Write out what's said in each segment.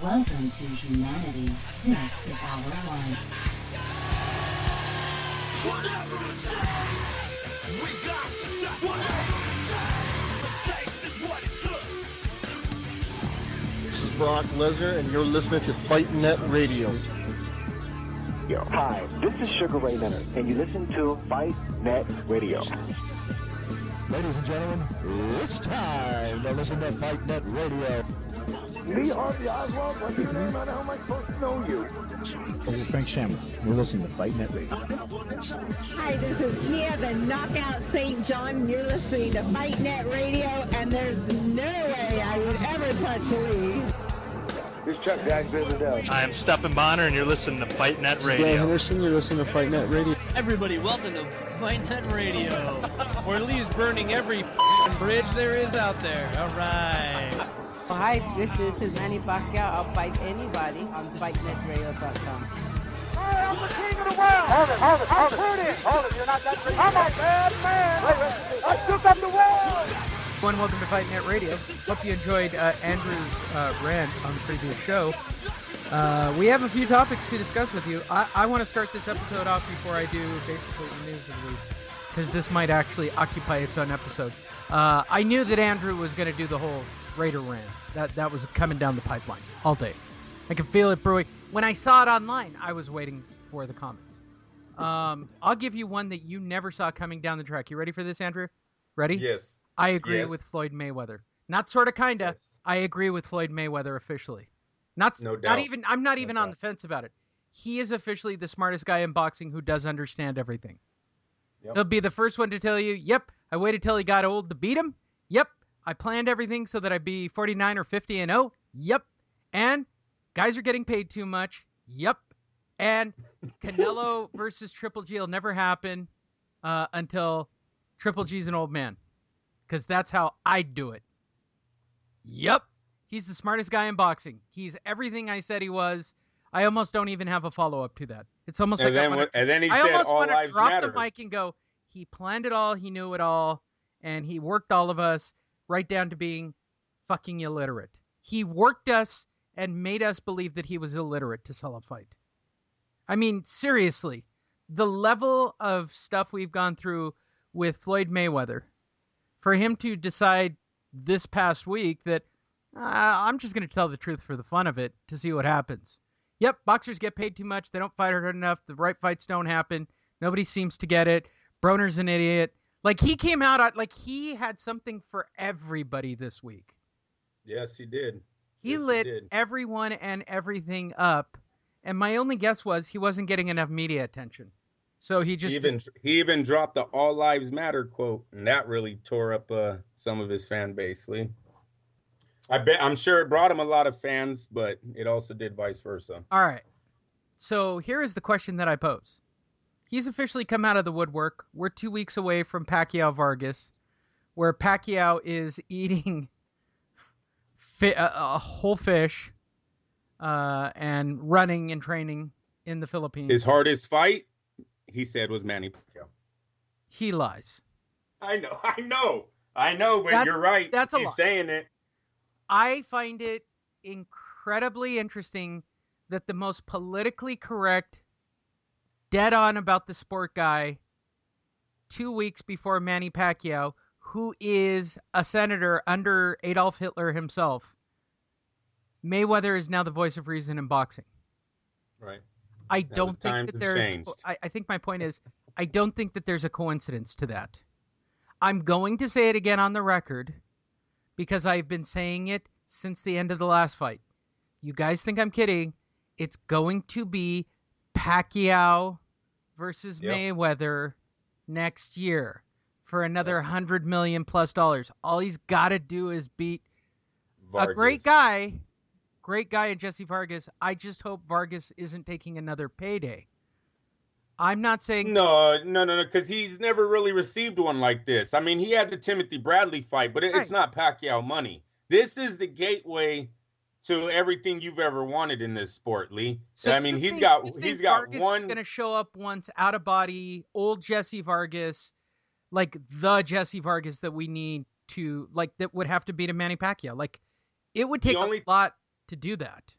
Welcome to humanity. This is our one. Whatever it takes, we got to say whatever it takes is what it took. This is Brock Lesnar, and you're listening to Fight Net Radio. Yo, hi, this is Sugar Ray Leonard, and you listen to Fight Net Radio. Ladies and gentlemen, it's time to listen to Fight Net Radio. Me, Harvey Oswald, what's your name? I know how am I supposed to know you? This is Frank Shamrock. You're listening to Fight Net Radio. Hi, this is Nia, the Knockout St. John. You're listening to Fight Net Radio, and there's no way I would ever touch Lee. This is Chuck Jackson. I am Stephen Bonner, and you're listening to Fight Net Radio. Dan Henderson, you're listening to Fight Net Radio. Everybody, welcome to Fight Net Radio, where Lee's burning every bridge there is out there. All right. Hi, this is Manny Pacquiao. I'll fight anybody on FightNetRadio.com. Hey, I'm the king of the world! Hold it, you're not that crazy. I'm a bad man! I took up the world! Everyone, welcome to Fight Net Radio. Hope you enjoyed Andrew's rant on the previous show. We have a few topics to discuss with you. I want to start this episode off before I do basically the news of the week, because this might actually occupy its own episode. I knew that Andrew was going to do the whole Raider rant. That was coming down the pipeline all day. I could feel it brewing. When I saw it online, I was waiting for the comments. I'll give you one that you never saw coming down the track. You ready for this, Andrew? Ready? Yes. I agree with Floyd Mayweather. Not sort of, kinda. Yes. I agree with Floyd Mayweather officially. No doubt. I'm not even on the fence about it. He is officially the smartest guy in boxing who does understand everything. Yep. He'll be the first one to tell you, yep, I waited till he got old to beat him. Yep. I planned everything so that I'd be 49 or 50-0. Yep. And guys are getting paid too much. Yep. And Canelo versus Triple G will never happen until Triple G's an old man. Because that's how I'd do it. Yep. He's the smartest guy in boxing. He's everything I said he was. I almost don't even have a follow-up to that. It's almost like I almost want to drop the mic and go, he planned it all, he knew it all, and he worked all of us right down to being fucking illiterate. He worked us and made us believe that he was illiterate to sell a fight. I mean, seriously, the level of stuff we've gone through with Floyd Mayweather, for him to decide this past week that I'm just going to tell the truth for the fun of it to see what happens. Yep, boxers get paid too much. They don't fight hard enough. The right fights don't happen. Nobody seems to get it. Broner's an idiot. Like, he came out like he had something for everybody this week. Yes, he did. He lit everyone and everything up. And my only guess was he wasn't getting enough media attention. So he even dropped the "All Lives Matter" quote, and that really tore up some of his fan base, Lee. I'm sure it brought him a lot of fans, but it also did vice versa. All right. So here is the question that I pose. He's officially come out of the woodwork. We're 2 weeks away from Pacquiao Vargas, where Pacquiao is eating a whole fish and running and training in the Philippines. His hardest fight, he said, was Manny Pacquiao. He lies. I know, but you're right. That's a lie. He's saying it. I find it incredibly interesting that the most politically correct, dead on about the sport guy 2 weeks before Manny Pacquiao, who is a senator under Adolf Hitler himself, Mayweather is now the voice of reason in boxing. Right. I don't think that there's... I think my point is, I don't think that there's a coincidence to that. I'm going to say it again on the record because I've been saying it since the end of the last fight. You guys think I'm kidding. It's going to be Pacquiao versus Mayweather next year for another $100 million plus. All he's got to do is beat Vargas. A great guy in Jesse Vargas. I just hope Vargas isn't taking another payday. I'm not saying... No, because he's never really received one like this. I mean, he had the Timothy Bradley fight, but it's not Pacquiao money. This is the gateway to everything you've ever wanted in this sport, Lee. So I mean, he's got Vargas one... is going to show up once out of body, old Jesse Vargas, like the Jesse Vargas that we need to, like, that would have to beat a Manny Pacquiao. Like, it would take a lot to do that.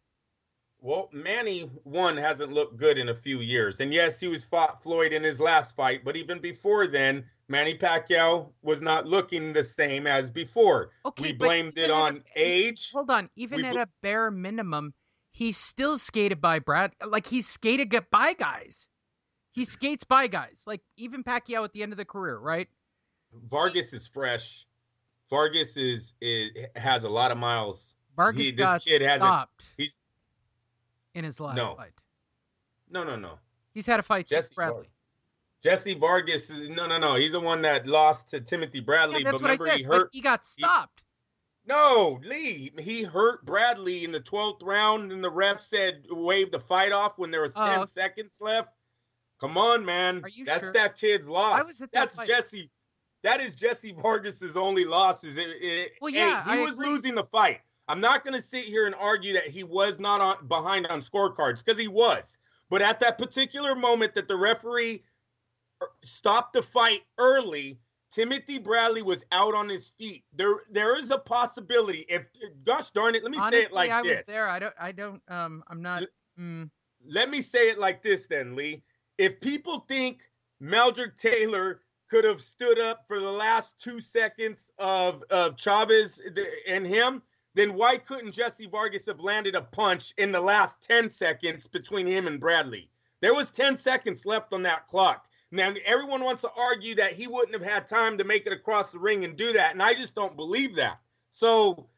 Well, Manny, one, hasn't looked good in a few years. And yes, he was fought Floyd in his last fight, but even before then, Manny Pacquiao was not looking the same as before. Okay, we blamed it on age. Hold on. Even at a bare minimum, he still skated by Brad. Like, he skated by guys. He skates by guys. Like, even Pacquiao at the end of the career, right? Vargas is fresh. Vargas has a lot of miles. Vargas got stopped. He's in his last fight. No. He's had a fight with Bradley. Jesse Vargas no. He's the one that lost to Timothy Bradley. Yeah, that's but remember, what I said. he hurt. He got stopped. No, Lee. He hurt Bradley in the 12th round, and the ref said wave the fight off when there was 10 seconds left. Come on, man. Are you That's sure? That kid's loss. That's Jesse. That is Jesse Vargas's only loss. He was losing the fight. I'm not going to sit here and argue that he was not behind on scorecards, because he was. But at that particular moment that the referee stopped the fight early, Timothy Bradley was out on his feet. There is a possibility. If, gosh darn it, let me say it like this. I was there. I'm not. Let me say it like this then, Lee. If people think Meldrick Taylor could have stood up for the last 2 seconds of Chavez and him, then why couldn't Jesse Vargas have landed a punch in the last 10 seconds between him and Bradley? There was 10 seconds left on that clock. Now, everyone wants to argue that he wouldn't have had time to make it across the ring and do that, and I just don't believe that. So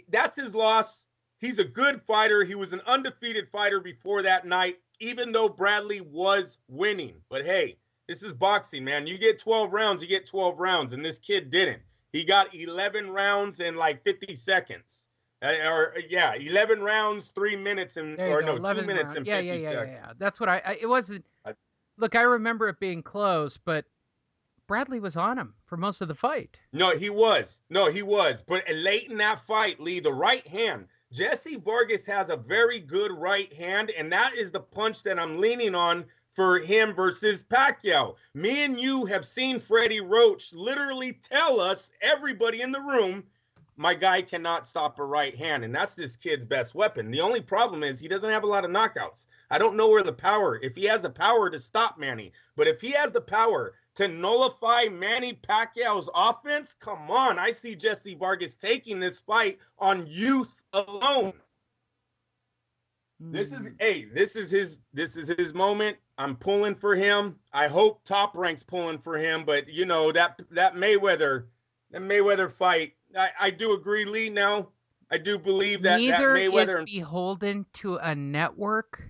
that's his loss. He's a good fighter. He was an undefeated fighter before that night, even though Bradley was winning. But hey, this is boxing, man. You get 12 rounds, you get 12 rounds, and this kid didn't. He got 11 rounds in like 50 seconds. 11 rounds, 3 minutes, 2 minutes and 50 seconds. Yeah. That's what it wasn't. Look, I remember it being close, but Bradley was on him for most of the fight. No, he was. But late in that fight, Lee, the right hand, Jesse Vargas has a very good right hand, and that is the punch that I'm leaning on for him versus Pacquiao. Me and you have seen Freddie Roach literally tell us, everybody in the room, my guy cannot stop a right hand, and that's this kid's best weapon. The only problem is he doesn't have a lot of knockouts. I don't know where the power, if he has the power to stop Manny, but if he has the power to nullify Manny Pacquiao's offense, come on, I see Jesse Vargas taking this fight on youth alone. This is his moment. I'm pulling for him. I hope Top Rank's pulling for him, but you know that Mayweather fight. I do agree, Lee. Now I do believe that neither Mayweather is beholden to a network.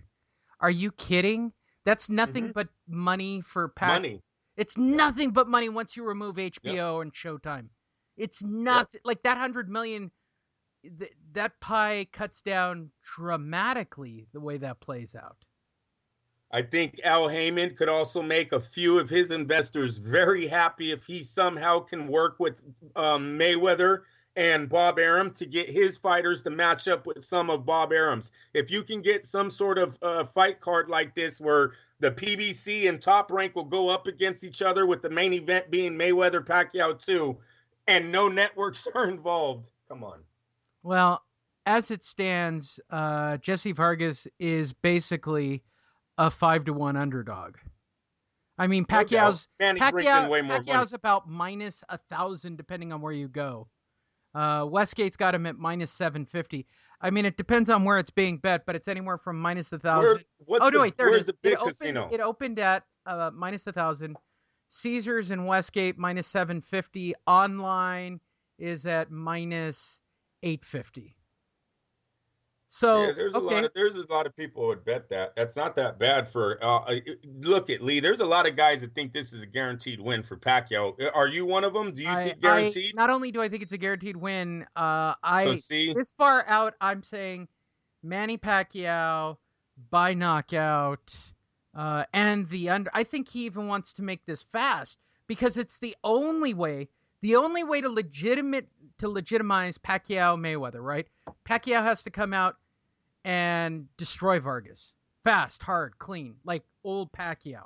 Are you kidding? That's nothing but money for money. It's nothing but money once you remove HBO and Showtime. It's nothing like that 100 million. That pie cuts down dramatically the way that plays out. I think Al Heyman could also make a few of his investors very happy if he somehow can work with Mayweather and Bob Arum to get his fighters to match up with some of Bob Arum's. If you can get some sort of fight card like this where the PBC and Top Rank will go up against each other with the main event being Mayweather Pacquiao 2 and no networks are involved. Come on. Well, as it stands, Jesse Vargas is basically a 5-1 underdog. I mean, Pacquiao's about minus 1,000 depending on where you go. Westgate's got him at minus 750. I mean, it depends on where it's being bet, but it's anywhere from minus 1,000. Where's the big casino? It opened at minus 1,000. Caesars and Westgate minus 750. Online is at minus 850. So yeah, there's a lot of people who would bet that. That's not that bad for look at Lee. There's a lot of guys that think this is a guaranteed win for Pacquiao. Are you one of them? Do you think guaranteed? Not only do I think it's a guaranteed win, this far out, I'm saying Manny Pacquiao by knockout and the under. I think he even wants to make this fast because it's the only way to legitimize Pacquiao Mayweather, right? Pacquiao has to come out and destroy Vargas. Fast, hard, clean, like old Pacquiao.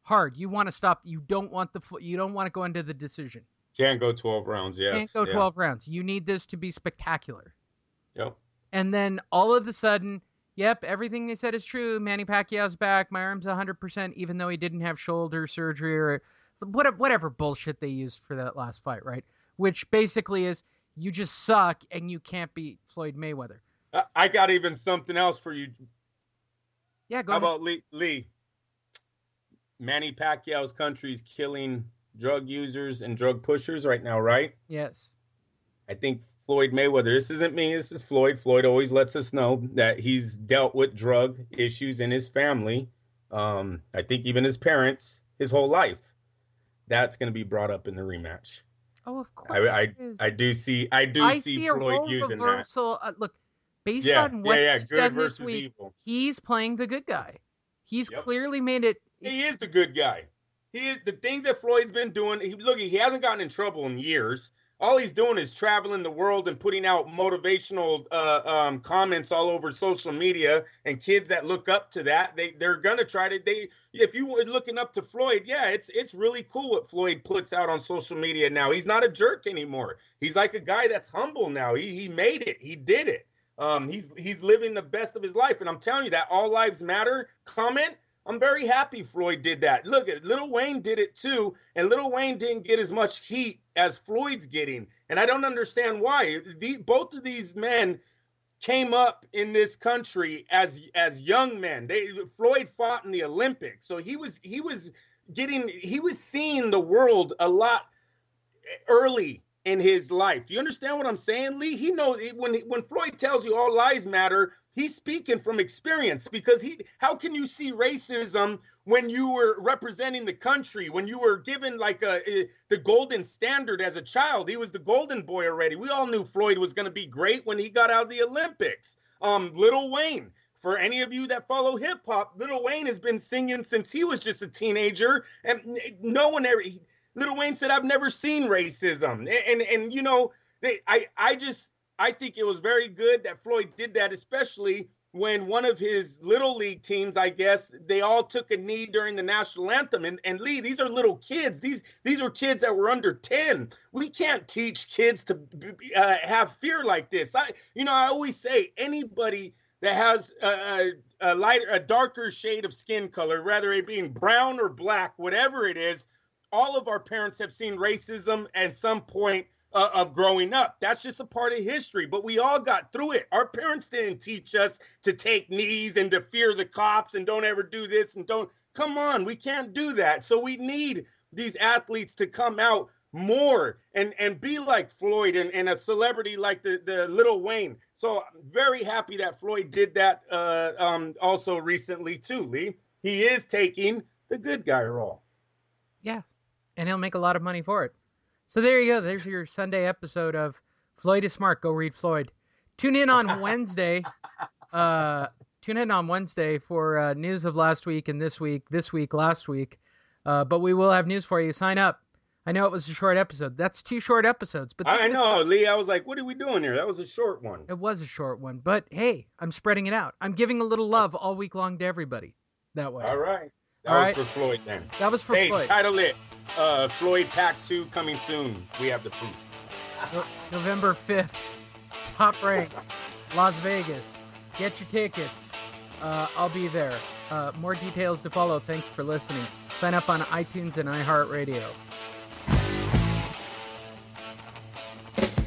Hard. You want to stop. You don't want to go into the decision. Can't go 12 rounds, yes. Can't go 12 rounds. You need this to be spectacular. Yep. And then all of a sudden, yep, everything they said is true. Manny Pacquiao's back. My arm's 100%, even though he didn't have shoulder surgery or whatever bullshit they used for that last fight, right? Which basically is you just suck and you can't beat Floyd Mayweather. I got even something else for you. Yeah, go How ahead. about Lee? Manny Pacquiao's country's killing drug users and drug pushers right now, right? Yes. I think Floyd Mayweather, this isn't me, this is Floyd. Floyd always lets us know that he's dealt with drug issues in his family. I think even his parents, his whole life. That's going to be brought up in the rematch. Oh, of course. I do see Floyd using reversal. Look, based on what he's good done versus this week, evil. He's playing the good guy. He's clearly made it. He is the good guy. He is the things that Floyd's been doing. He hasn't gotten in trouble in years. All he's doing is traveling the world and putting out motivational comments all over social media. And kids that look up to that, they're gonna try to. If you were looking up to Floyd, it's really cool what Floyd puts out on social media now. He's not a jerk anymore. He's like a guy that's humble now. He made it. He did it. He's living the best of his life. And I'm telling you that all lives matter comment. I'm very happy Floyd did that. Look, Lil Wayne did it too, and Lil Wayne didn't get as much heat as Floyd's getting, and I don't understand why. Both of these men came up in this country as young men. Floyd fought in the Olympics, so he was seeing the world a lot early in his life. You understand what I'm saying, Lee? He knows when Floyd tells you all lives matter, he's speaking from experience, because how can you see racism when you were representing the country, when you were given like the golden standard as a child? He was the golden boy already. We all knew Floyd was going to be great when he got out of the Olympics. Lil Wayne, for any of you that follow hip hop, Lil Wayne has been singing since he was just a teenager, and no one ever. Lil Wayne said, "I've never seen racism," and you know, I think it was very good that Floyd did that, especially when one of his little league teams, I guess, they all took a knee during the national anthem. And Lee, these are little kids. These are kids that were under 10. We can't teach kids to have fear like this. I always say anybody that has a darker shade of skin color, whether it being brown or black, whatever it is, all of our parents have seen racism at some point of growing up. That's just a part of history, but we all got through it. Our parents didn't teach us to take knees and to fear the cops and don't ever do this and don't. Come on, we can't do that. So we need these athletes to come out more and be like Floyd and a celebrity like the Lil Wayne. So I'm very happy that Floyd did that also recently too, Lee. He is taking the good guy role. Yeah, and he'll make a lot of money for it. So there you go. There's your Sunday episode of Floyd is Smart. Go read Floyd. Tune in on Wednesday. For news of last week and this week, last week. But we will have news for you. Sign up. I know it was a short episode. That's 2 short episodes. But I know, Lee. I was like, what are we doing here? That was a short one. It was a short one. But hey, I'm spreading it out. I'm giving a little love all week long to everybody that way. All right. That was for Floyd then. That was for Floyd. Title it. Floyd Pack 2 coming soon. We have the proof. November 5th. Top ranked. Las Vegas. Get your tickets. I'll be there. More details to follow. Thanks for listening. Sign up on iTunes and iHeartRadio.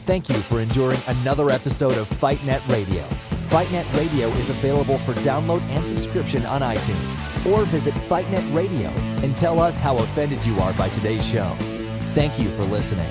Thank you for enduring another episode of Fight Net Radio. Fight Net Radio is available for download and subscription on iTunes. Or visit Fight Net Radio and tell us how offended you are by today's show. Thank you for listening.